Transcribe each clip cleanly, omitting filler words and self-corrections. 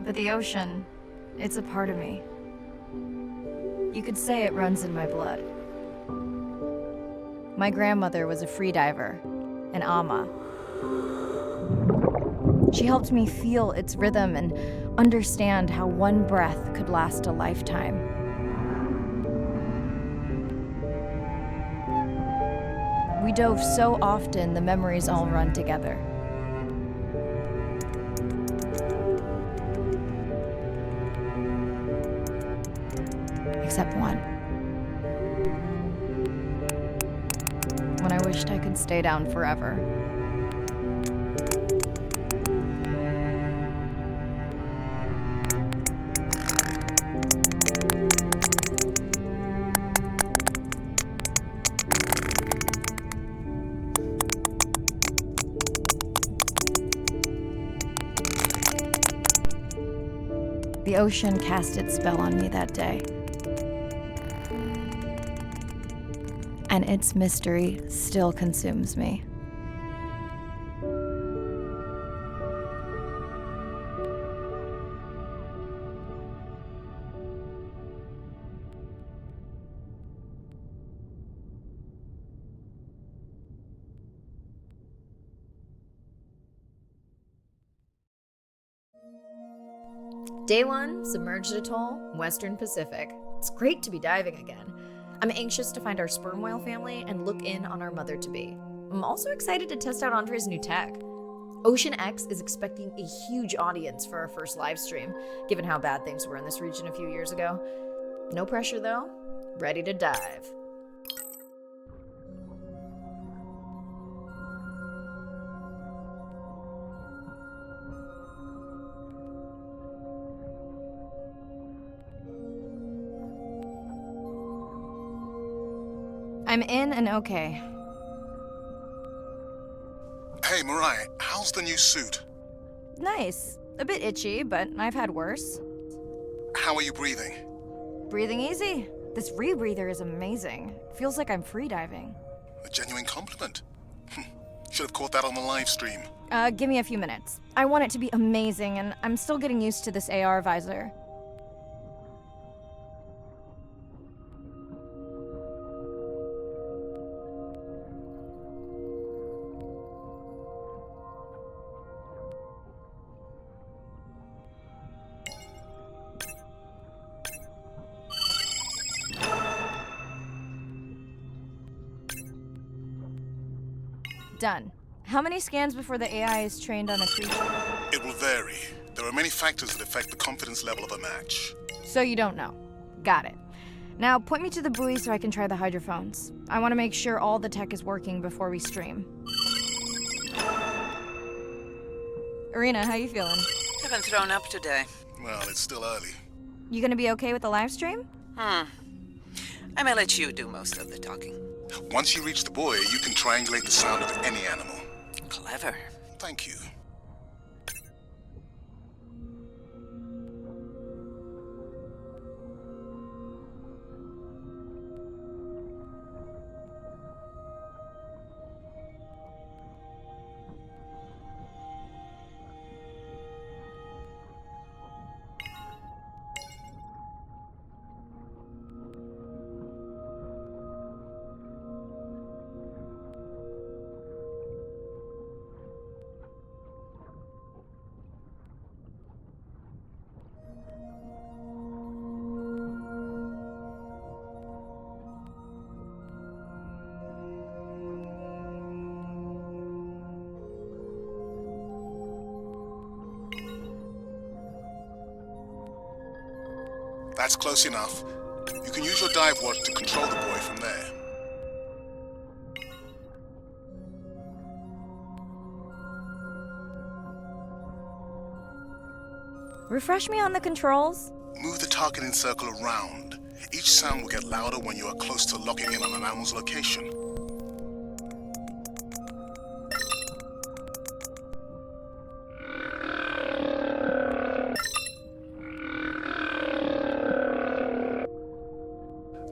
But the ocean, it's a part of me. You could say it runs in my blood. My grandmother was a freediver, an ama. She helped me feel its rhythm and understand how one breath could last a lifetime. We dove so often, the memories all run together. Except one. When I wished I could stay down forever. The ocean cast its spell on me that day. And its mystery still consumes me. Day 1, submerged atoll, Western Pacific. It's great to be diving again. I'm anxious to find our sperm whale family and look in on our mother-to-be. I'm also excited to test out Andre's new tech. Ocean X is expecting a huge audience for our first live stream, given how bad things were in this region a few years ago. No pressure though. Ready to dive. I'm in and okay. Hey, Mirai, how's the new suit? Nice. A bit itchy, but I've had worse. How are you breathing? Breathing easy. This rebreather is amazing. Feels like I'm freediving. A genuine compliment. Should have caught that on the live stream. Give me a few minutes. I want it to be amazing, and I'm still getting used to this AR visor. Done. How many scans before the AI is trained on a creature? It will vary. There are many factors that affect the confidence level of a match. So you don't know. Got it. Now point me to the buoy so I can try the hydrophones. I want to make sure all the tech is working before we stream. Irina, how you feeling? Haven't thrown up today. Well, it's still early. You gonna be okay with the live stream? I may let you do most of the talking. Once you reach the buoy, you can triangulate the sound of any animal. Clever. Thank you. That's close enough. You can use your dive watch to control the buoy from there. Refresh me on the controls. Move the targeting circle around. Each sound will get louder when you are close to locking in on an animal's location.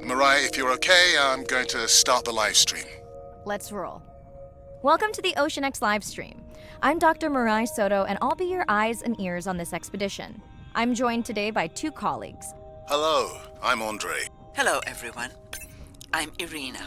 Mirai, if you're okay, I'm going to start the live stream. Let's roll. Welcome to the Ocean X live stream. I'm Dr. Mirai Soto, and I'll be your eyes and ears on this expedition. I'm joined today by 2 colleagues. Hello, I'm Andre. Hello, everyone. I'm Irina.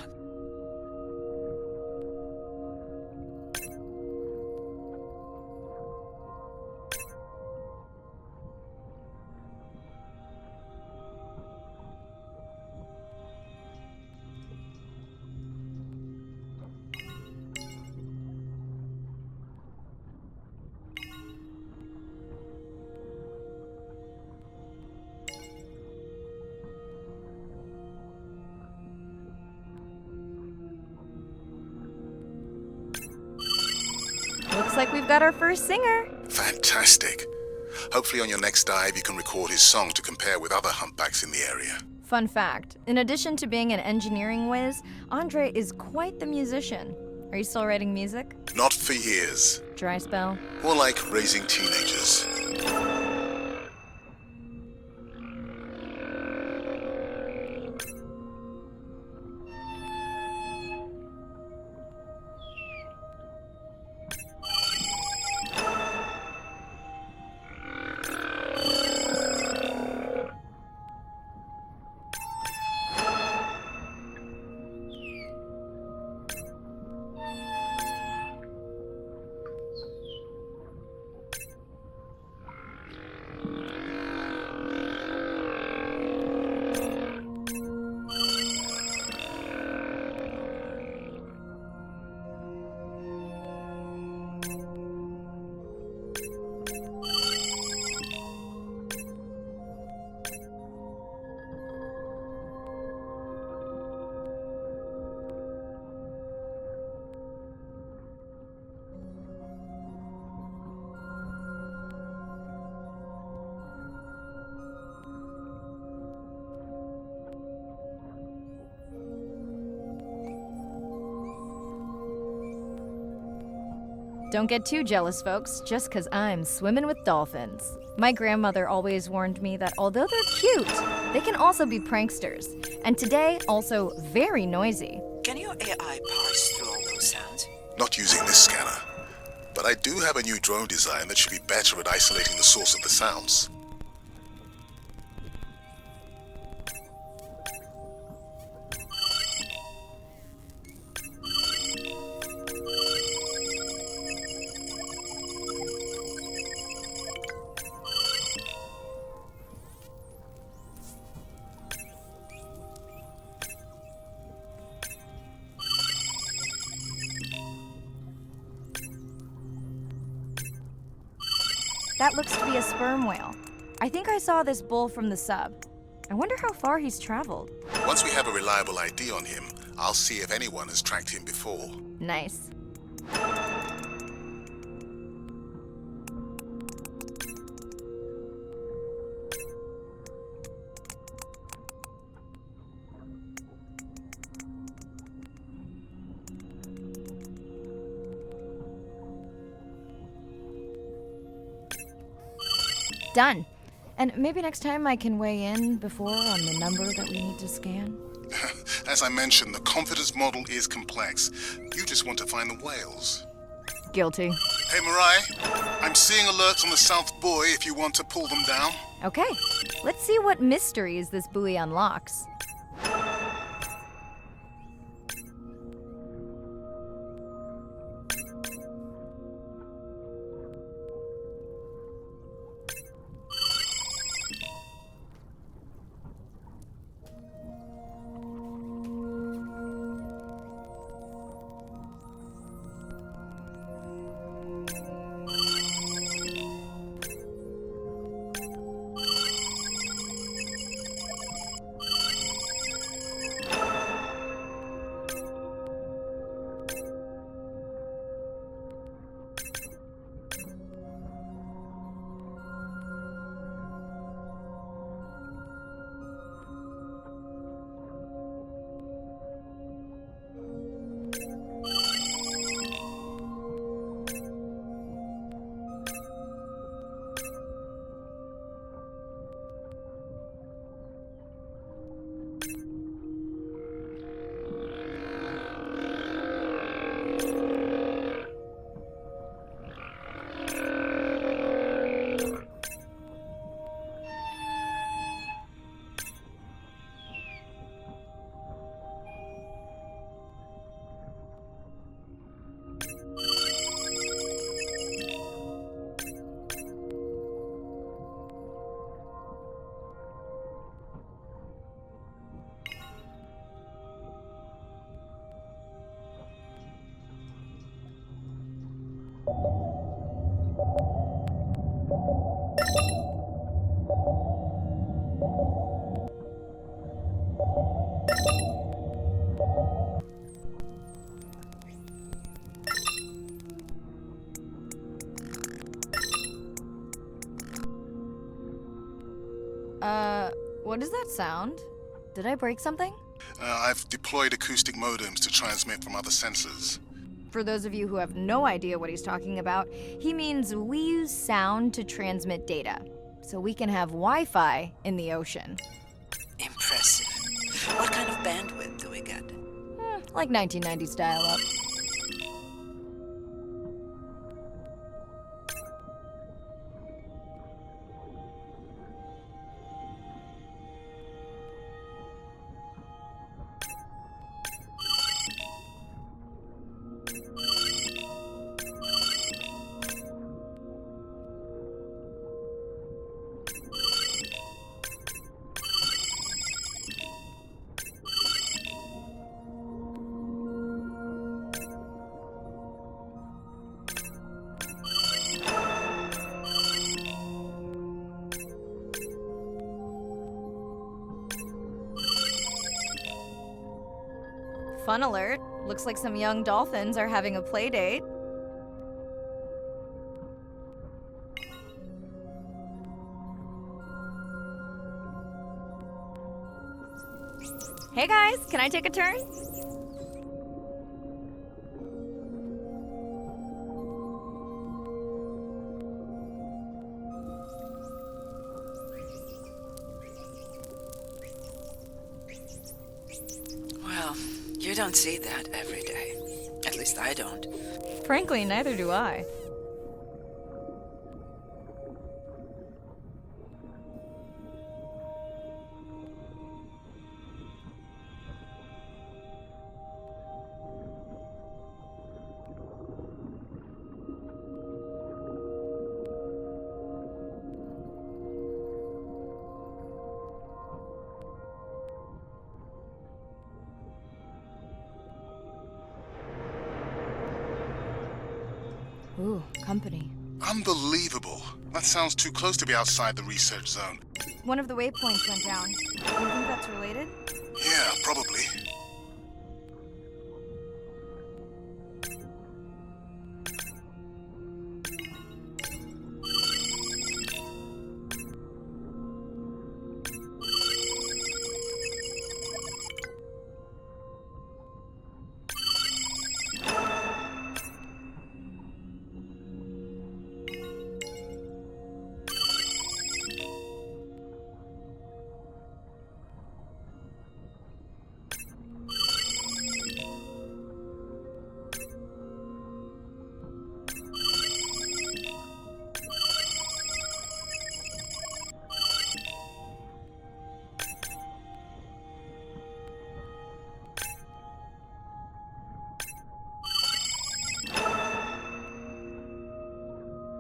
Looks like we've got our first singer. Fantastic. Hopefully on your next dive you can record his song to compare with other humpbacks in the area. Fun fact, in addition to being an engineering whiz, Andre is quite the musician. Are you still writing music? Not for years. Dry spell? More like raising teenagers. Don't get too jealous, folks, just 'cause I'm swimming with dolphins. My grandmother always warned me that although they're cute, they can also be pranksters. And today, also very noisy. Can your AI parse through all those sounds? Not using this scanner. But I do have a new drone design that should be better at isolating the source of the sounds. That looks to be a sperm whale. I think I saw this bull from the sub. I wonder how far he's traveled. Once we have a reliable ID on him, I'll see if anyone has tracked him before. Nice. Done. And maybe next time I can weigh in before on the number that we need to scan. As I mentioned, the confidence model is complex. You just want to find the whales. Guilty. Hey, Mirai, I'm seeing alerts on the South Buoy if you want to pull them down. Okay, let's see what mysteries this buoy unlocks. What does that sound? Did I break something? I've deployed acoustic modems to transmit from other sensors. For those of you who have no idea what he's talking about, he means we use sound to transmit data, so we can have Wi-Fi in the ocean. Impressive. What kind of bandwidth do we get? Like 1990s dial-up. Fun alert. Looks like some young dolphins are having a play date. Hey guys, can I take a turn? Well, you don't see that every day. At least I don't. Frankly, neither do I. Ooh, company. Unbelievable. That sounds too close to be outside the research zone. One of the waypoints went down. Do you think that's related? Yeah, probably.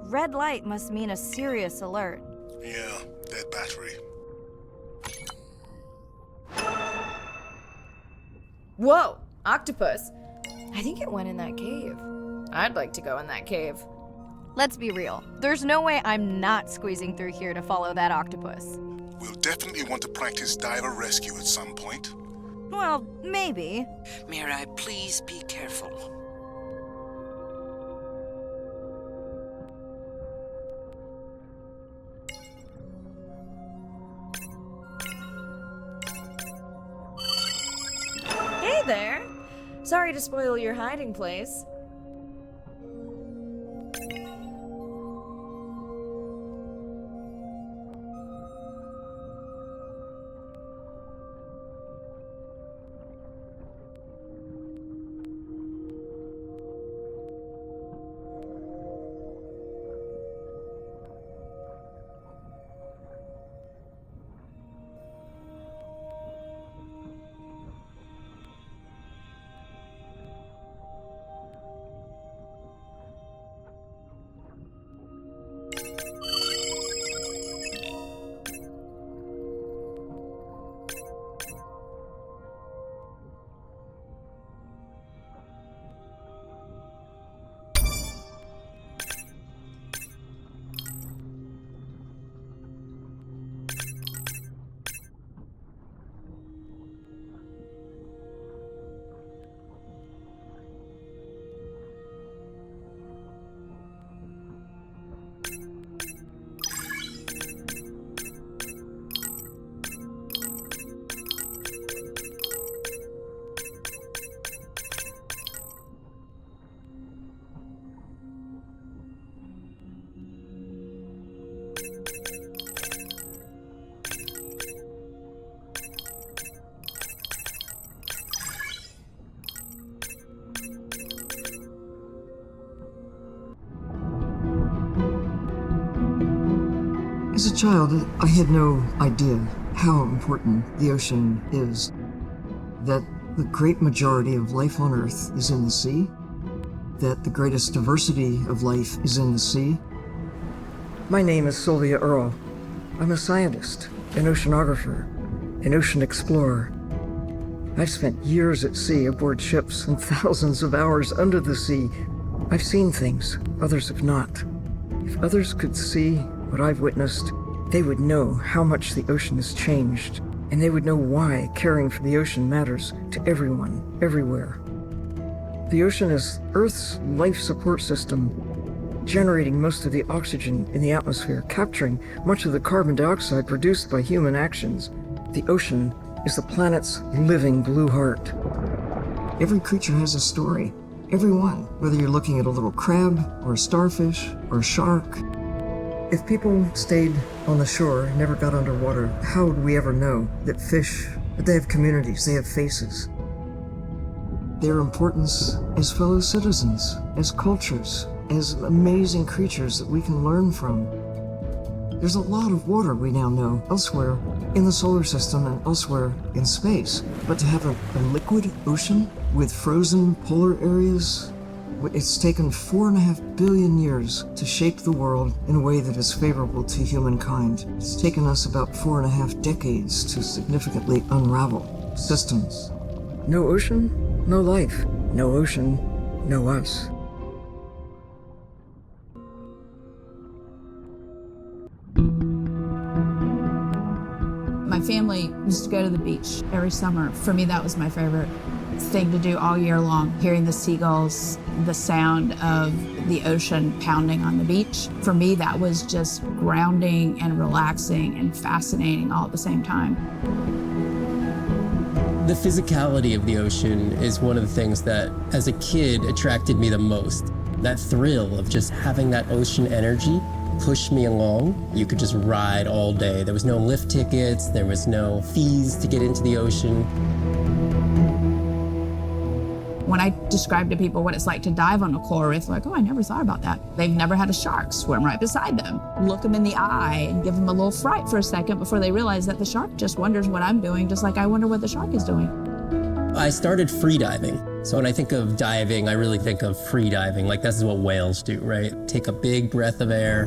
Red light must mean a serious alert. Yeah, dead battery. Whoa! Octopus! I think it went in that cave. I'd like to go in that cave. Let's be real. There's no way I'm not squeezing through here to follow that octopus. We'll definitely want to practice diver rescue at some point. Well, maybe. Mirai, please be careful. Hey there! Sorry to spoil your hiding place. As a child, I had no idea how important the ocean is, that the great majority of life on Earth is in the sea, that the greatest diversity of life is in the sea. My name is Sylvia Earle. I'm a scientist, an oceanographer, an ocean explorer. I've spent years at sea aboard ships and thousands of hours under the sea. I've seen things others have not. If others could see what I've witnessed, they would know how much the ocean has changed, and they would know why caring for the ocean matters to everyone, everywhere. The ocean is Earth's life support system, generating most of the oxygen in the atmosphere, capturing much of the carbon dioxide produced by human actions. The ocean is the planet's living blue heart. Every creature has a story. Every one, whether you're looking at a little crab, or a starfish, or a shark. If people stayed on the shore and never got underwater, how would we ever know that fish, that they have communities, they have faces? Their importance as fellow citizens, as cultures, as amazing creatures that we can learn from. There's a lot of water we now know elsewhere in the solar system and elsewhere in space. But to have a liquid ocean with frozen polar areas, it's taken 4.5 billion years to shape the world in a way that is favorable to humankind. It's taken us about 4.5 decades to significantly unravel systems. No ocean, no life. No ocean, no us. My family used to go to the beach every summer. For me, that was my favorite thing to do all year long, hearing the seagulls, the sound of the ocean pounding on the beach. For me, that was just grounding and relaxing and fascinating all at the same time. The physicality of the ocean is one of the things that, as a kid, attracted me the most. That thrill of just having that ocean energy push me along. You could just ride all day. There was no lift tickets, there was no fees to get into the ocean. When I describe to people what it's like to dive on a coral reef, they're like, oh, I never thought about that. They've never had a shark swim right beside them. Look them in the eye and give them a little fright for a second before they realize that the shark just wonders what I'm doing, just like I wonder what the shark is doing. I started free diving. So when I think of diving, I really think of free diving. Like this is what whales do, right? Take a big breath of air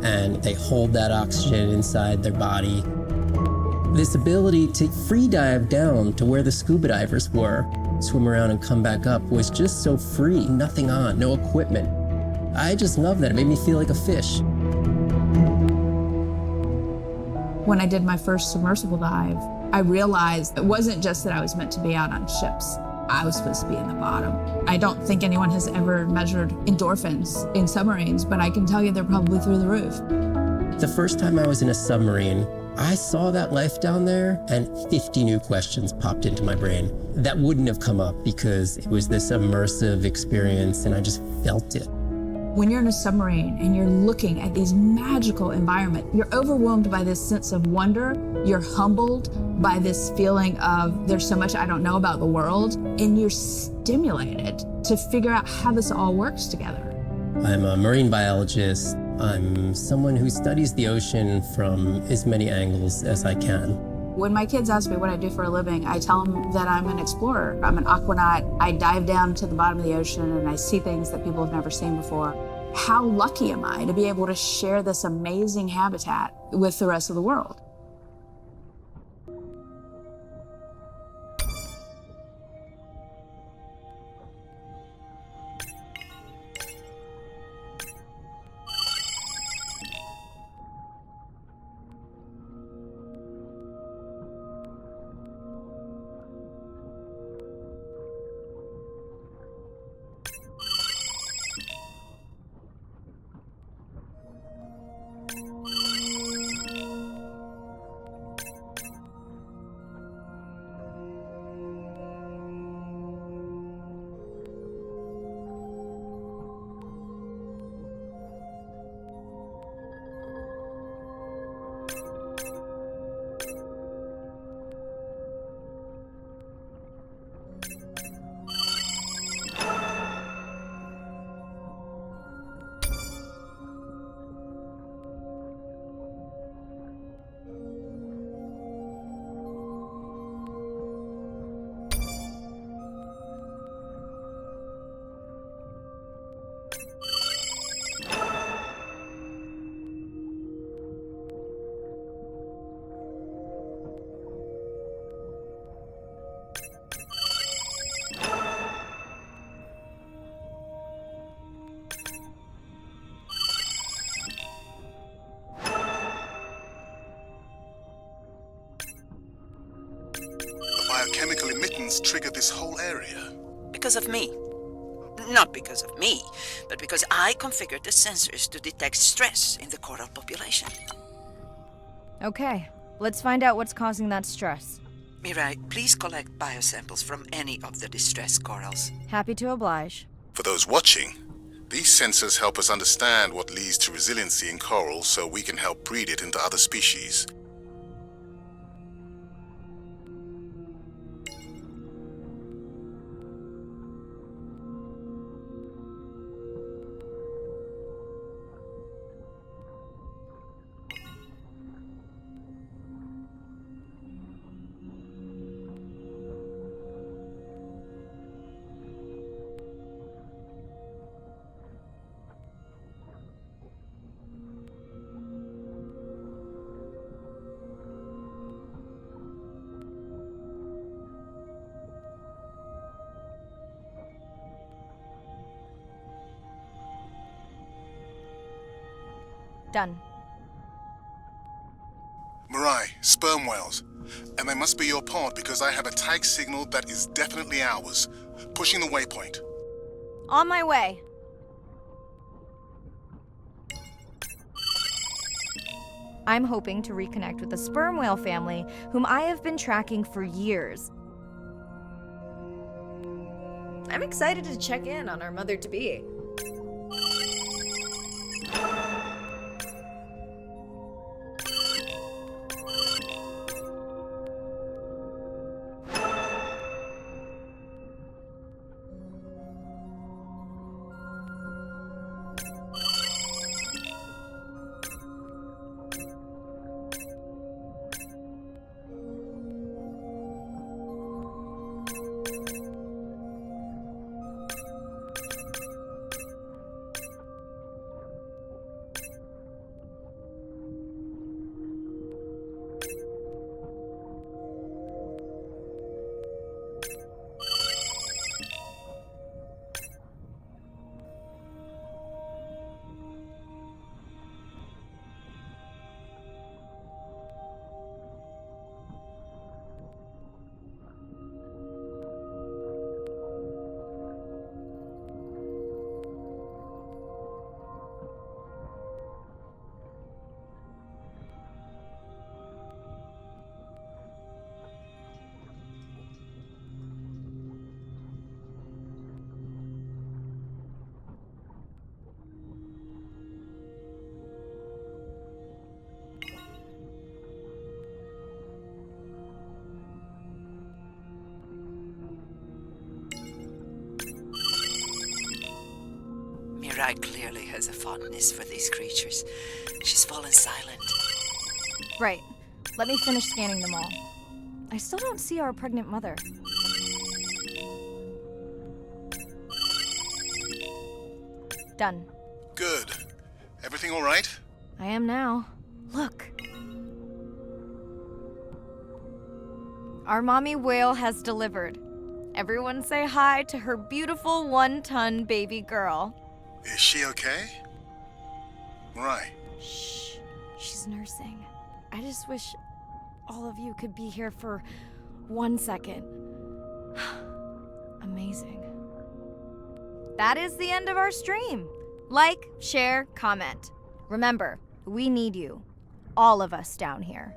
and they hold that oxygen inside their body. This ability to free dive down to where the scuba divers were, swim around and come back up, was just so free, nothing on, no equipment. I just love that. It made me feel like a fish. When I did my first submersible dive, I realized it wasn't just that I was meant to be out on ships. I was supposed to be in the bottom. I don't think anyone has ever measured endorphins in submarines, but I can tell you they're probably through the roof. The first time I was in a submarine, I saw that life down there and 50 new questions popped into my brain that wouldn't have come up because it was this immersive experience and I just felt it. When you're in a submarine and you're looking at these magical environment, you're overwhelmed by this sense of wonder. You're humbled by this feeling of there's so much I don't know about the world, and you're stimulated to figure out how this all works together. I'm a marine biologist. I'm someone who studies the ocean from as many angles as I can. When my kids ask me what I do for a living, I tell them that I'm an explorer. I'm an aquanaut. I dive down to the bottom of the ocean and I see things that people have never seen before. How lucky am I to be able to share this amazing habitat with the rest of the world? resilience triggered this whole area? Because of me. Not because of me, but because I configured the sensors to detect stress in the coral population. Okay, let's find out what's causing that stress. Mirai, please collect biosamples from any of the distressed corals. Happy to oblige. For those watching, these sensors help us understand what leads to resiliency in coral so we can help breed it into other species. Done. Mirai, sperm whales. And they must be your pod because I have a tag signal that is definitely ours. Pushing the waypoint. On my way. I'm hoping to reconnect with the sperm whale family, whom I have been tracking for years. I'm excited to check in on our mother-to-be. Mirai clearly has a fondness for these creatures. She's fallen silent. Right. Let me finish scanning them all. I still don't see our pregnant mother. Done. Good. Everything all right? I am now. Look. Our mommy whale has delivered. Everyone say hi to her beautiful 1-ton baby girl. Is she okay? Right. Shh. She's nursing. I just wish all of you could be here for 1 second. Amazing. That is the end of our stream. Like, share, comment. Remember, we need you. All of us down here.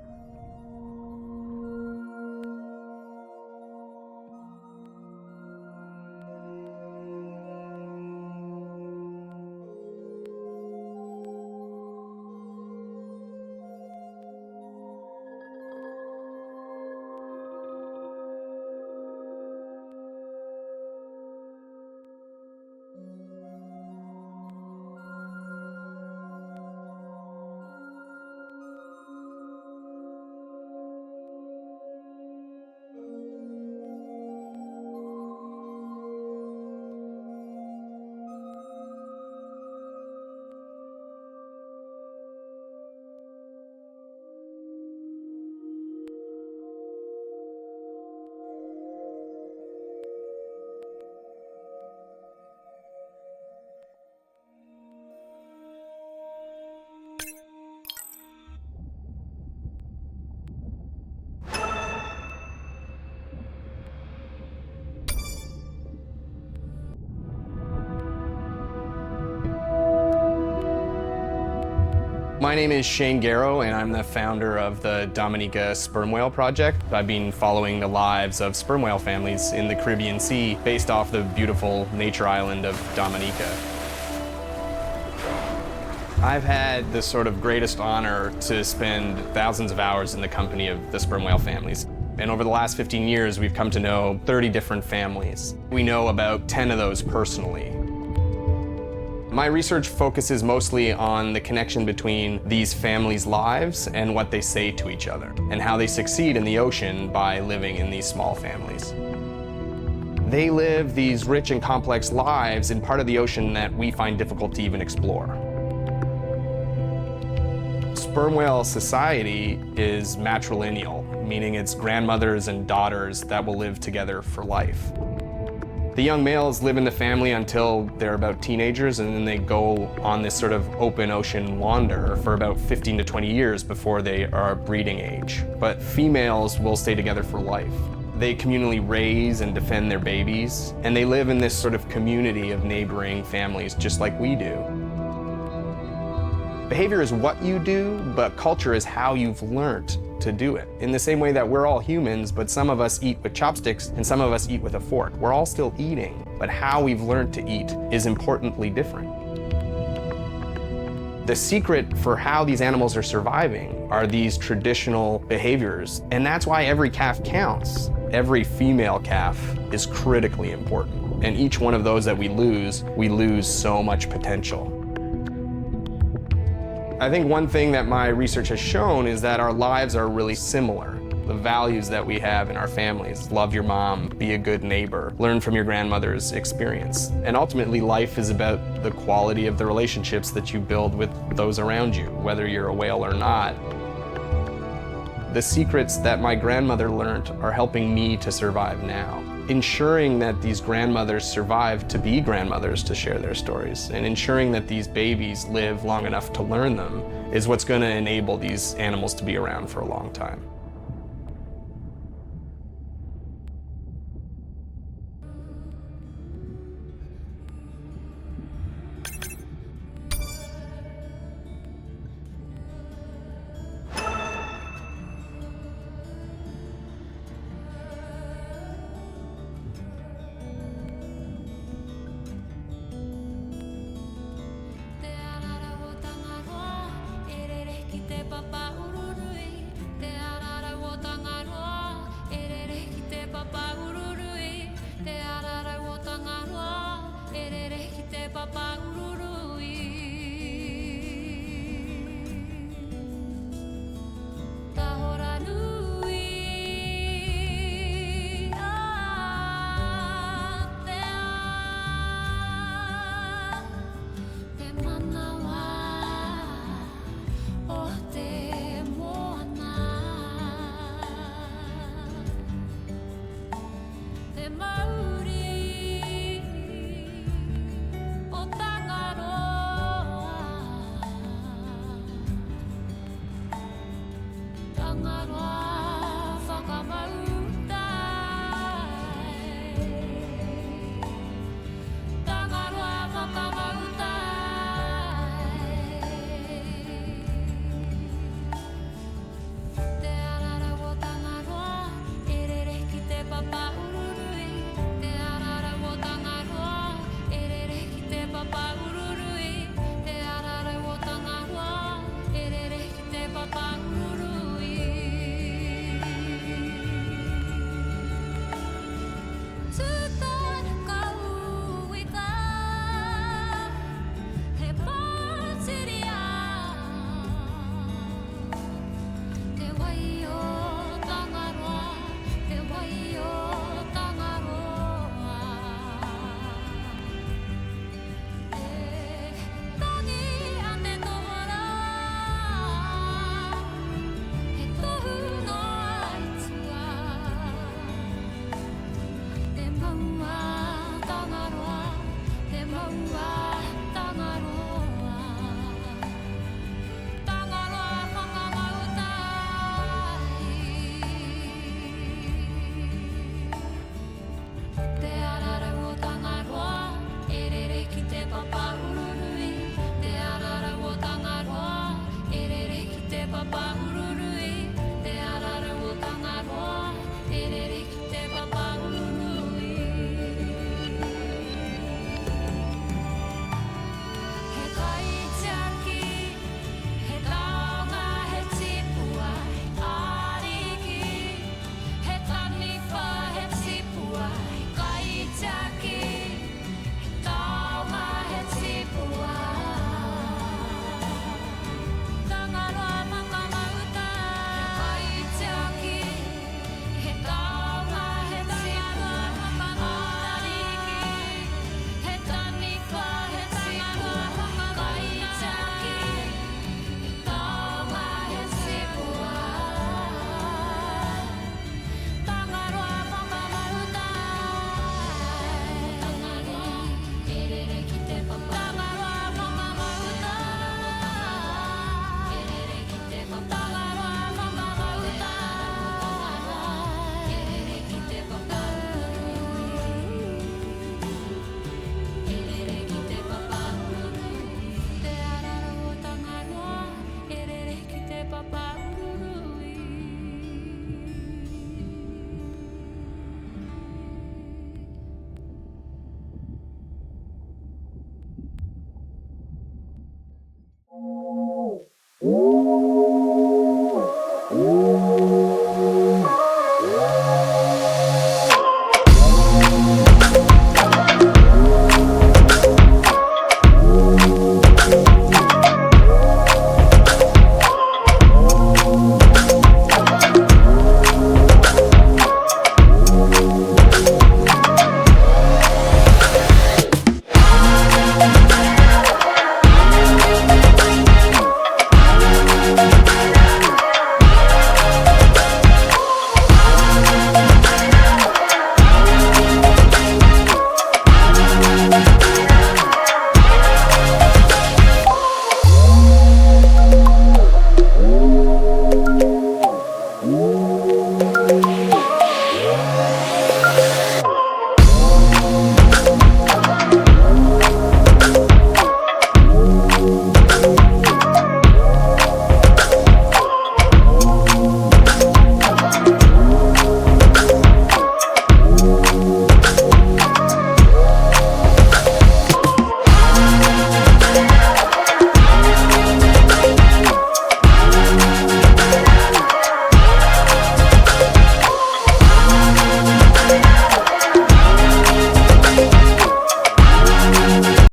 My name is Shane Garrow, and I'm the founder of the Dominica Sperm Whale Project. I've been following the lives of sperm whale families in the Caribbean Sea based off the beautiful nature island of Dominica. I've had the sort of greatest honor to spend thousands of hours in the company of the sperm whale families. And over the last 15 years, we've come to know 30 different families. We know about 10 of those personally. My research focuses mostly on the connection between these families' lives and what they say to each other, and how they succeed in the ocean by living in these small families. They live these rich and complex lives in part of the ocean that we find difficult to even explore. Sperm whale society is matrilineal, meaning it's grandmothers and daughters that will live together for life. The young males live in the family until they're about teenagers, and then they go on this sort of open ocean wander for about 15 to 20 years before they are breeding age. But females will stay together for life. They communally raise and defend their babies, and they live in this sort of community of neighboring families just like we do. Behavior is what you do, but culture is how you've learned to do it. In the same way that we're all humans, but some of us eat with chopsticks and some of us eat with a fork. We're all still eating, but how we've learned to eat is importantly different. The secret for how these animals are surviving are these traditional behaviors, and that's why every calf counts. Every female calf is critically important, and each one of those that we lose so much potential. I think one thing that my research has shown is that our lives are really similar. The values that we have in our families, love your mom, be a good neighbor, learn from your grandmother's experience. And ultimately, life is about the quality of the relationships that you build with those around you, whether you're a whale or not. The secrets that my grandmother learned are helping me to survive now. Ensuring that these grandmothers survive to be grandmothers to share their stories, and ensuring that these babies live long enough to learn them is what's going to enable these animals to be around for a long time. about